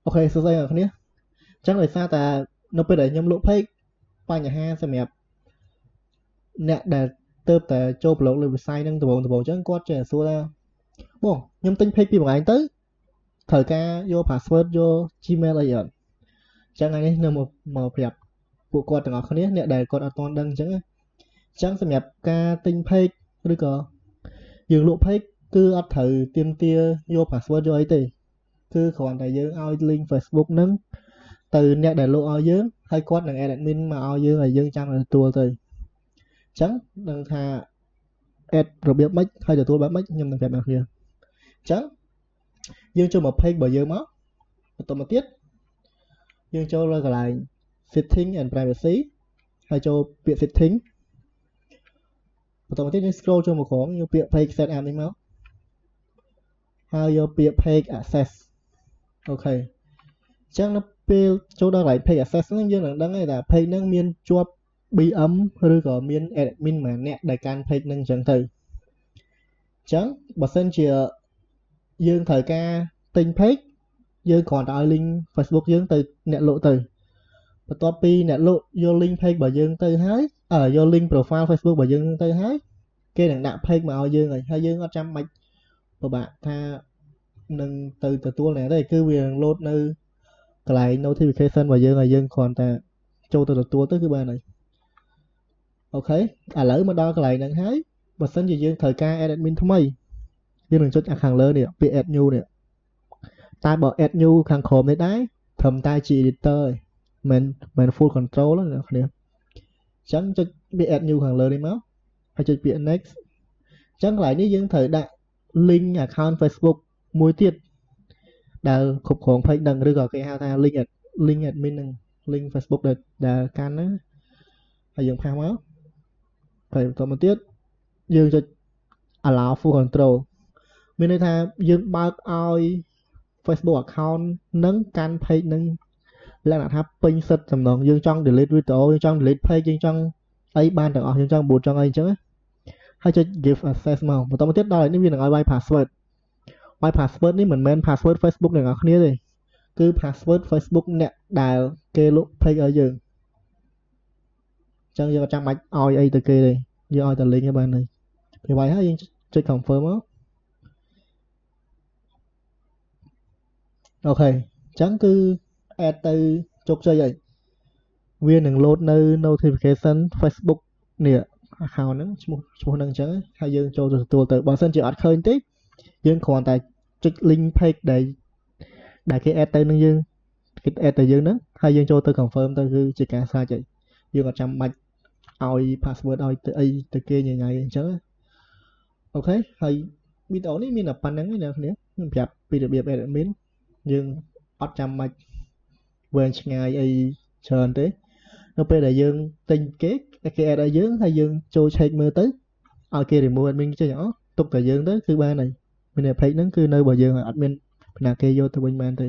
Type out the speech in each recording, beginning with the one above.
អូខេសួស្តីអ្នកគ្នាចឹងដោយសារតែនៅពេលដែលខ្ញុំលក់ page បញ្ហាសម្រាប់អ្នកដែលទៅតែចូលប្រឡូកលើវិស័យហ្នឹងដំបូងចឹងគាត់ចេះសួរថាបងខ្ញុំទិញ page ពីបងឯងទៅត្រូវការយក password យក Gmail អីអត់ចឹងថ្ងៃនេះនៅមកប្រាប់ពួកគាត់ទាំងអស់គ្នាអ្នកដែលគាត់អត់ទាន់ដឹងចឹងសម្រាប់ការទិញ page ឬក៏យើងលក់ page គឺអត់ត្រូវទាមទារយក password យកអីទេគឺគ្រាន់តែយើងឲ្យ link Facebook ហ្នឹងទៅអ្នកដែលលក់ឲ្យយើងហើយគាត់នឹង add admin មកឲ្យយើងហើយយើងចាំតែទទួលទៅអញ្ចឹងដឹងថា add របៀបម៉េចហើយទទួលបែបម៉េចខ្ញុំនឹងប្រាប់អ្នកគ្នាអញ្ចឹងយើងចូលមក page របស់យើងមកបន្តមកទៀតយើងចូលលើកន្លែង setting and privacy ហើយចូលពាក្យ setting បន្តមកទៀតយើង scroll ចូលមកក្រោមយកពាក្យ page setup នេះមកហើយយកពាក្យ page access អូខេអញ្ចឹងនៅពេលចូលដល់កន្លែង page access ហ្នឹងយើងនឹងដឹងហើយថា page ហ្នឹងមានជាប់ BM ឬក៏មាន admin ម្នាក់ដែលកាន់ page ហ្នឹងអញ្ចឹងទៅអញ្ចឹងបើសិនជាយើងត្រូវការទិញ page យើងគ្រាន់តែឲ្យ link Facebook យើងទៅអ្នកលក់ទៅបន្ទាប់ពីអ្នកលក់យក link page របស់យើងទៅហើយយក link profile Facebook របស់យើងទៅហើយគេនឹងដាក់ page មកឲ្យយើងហើយយើងអត់ចាំបាច់ពិបាកថានឹងទៅទទួលណាទេគឺវានឹង load នៅកន្លែង notification របស់យើងហើយយើងគ្រាន់តែចូលទៅទទួលទៅគឺបានហើយអូខេឥឡូវមកដល់កន្លែងហ្នឹងហើយបើសិនជាយើងត្រូវការ add admin ថ្មីយើងនឹងចុចខាងលើនេះពាក្យ add new នេះតែបើ add new ខាងក្រោមនេះដែរត្រឹមតែជា editor ឯងមិន full control ទេអ្នកគ្នាអញ្ចឹងចុចពាក្យ add new ខាងលើនេះមកហើយចុចពាក្យ next អញ្ចឹងកន្លែងនេះយើងត្រូវដាក់ link account Facebook មួយទៀតដែលគ្រប់គ្រង page ហ្នឹងឬក៏គេហៅថា link admin ហ្នឹង link Facebook ដែលកាន់ហ្នឹងហើយយើងផាសមកហើយបន្តមកទៀតយើងចុច allow full control មានន័យថាយើងបើកឲ្យ Facebook account ហ្នឹងកាន់ page ហ្នឹងលក្ខណៈថាពេញសិទ្ធចំណងយើងចង់ delete video យើងចង់ delete page យើងចង់អីបានទាំងអស់យើងចង់ boot ចង់អីអញ្ចឹងហើយចុច give access មកបន្តមកទៀតដល់នេះវានឹងឲ្យ by password by password នេះមិនមែន password Facebook អ្នកនរគ្នាទេគឺ password Facebook អ្នកដែលគេលក់ page ឲ្យយើងអញ្ចឹងយើងអត់ចាំបាច់ឲ្យអីទៅគេទេយើងឲ្យតែ link ឯងបានហើយពេលវាយហើយយើងចុច confirm មកអូខេអញ្ចឹងគឺ add ទៅជោគជ័យហើយវានឹង load នៅ notification Facebook នេះ account ហ្នឹងឈ្មោះហ្នឹងអញ្ចឹងហើយយើងចូលទៅទទួលទៅបើមិនជាអត់ឃើញទេយើងគ្រាន់តែចុច link page ដែលគេ add ទៅនឹងយើងគេ add ទៅយើងហ្នឹងហើយយើងចូលទៅ confirm ទៅគឺជាការស្រេចហើយយើងអត់ចាំបាច់ឲ្យ password ឲ្យទៅអីទៅគេញ៉ៃអញ្ចឹងអូខេហើយវីដេអូនេះមានតែប៉ុណ្្នឹងឯងអ្នកគ្នាខ្ញុំប្រាប់ពីរបៀប admin យើងអត់ចាំបាច់វែងឆ្ងាយអីច្រើនទេនៅពេលដែលយើងទិញគេ add ឲ្យយើងហើយយើងចូល check មើលទៅឲ្យគេ remove admin ចេញអស់ទុកតែយើងទៅគឺបានហើយមានតែ page ហ្នឹងគឺនៅរបស់យើងហើយអត់មានណាគេយកទៅវិញបានទេ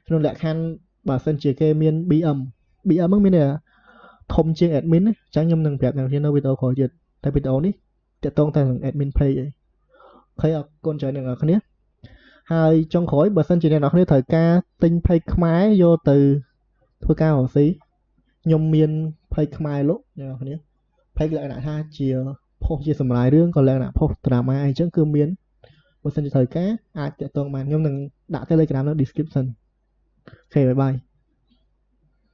ក្នុងលក្ខខណ្ឌបើសិនជាគេមាន BM ហ្នឹងមានតែធំជាង admin ណាអញ្ចឹងខ្ញុំនឹងប្រាប់អ្នកនៅវីដេអូក្រោយទៀតតែវីដេអូនេះតាក់ទងតែនឹង admin page ឯងអូខេអរគុណច្រើនអ្នកនរគ្នាហើយចុងក្រោយបើសិនជាអ្នកនរគ្នាត្រូវការទិញ page ខ្មែរយកទៅធ្វើការរកស៊ីខ្ញុំមាន page ខ្មែរលក់អ្នកនរគ្នា page លក្ខណៈថាជាផុសជាសម្រាយរឿងក៏លក្ខណៈផុស drama អីចឹងគឺមានបើសិនជាត្រូវការអាចតាក់ទងបានខ្ញុំនឹងដាក់ Telegram នៅ description អូខេបាយបាយ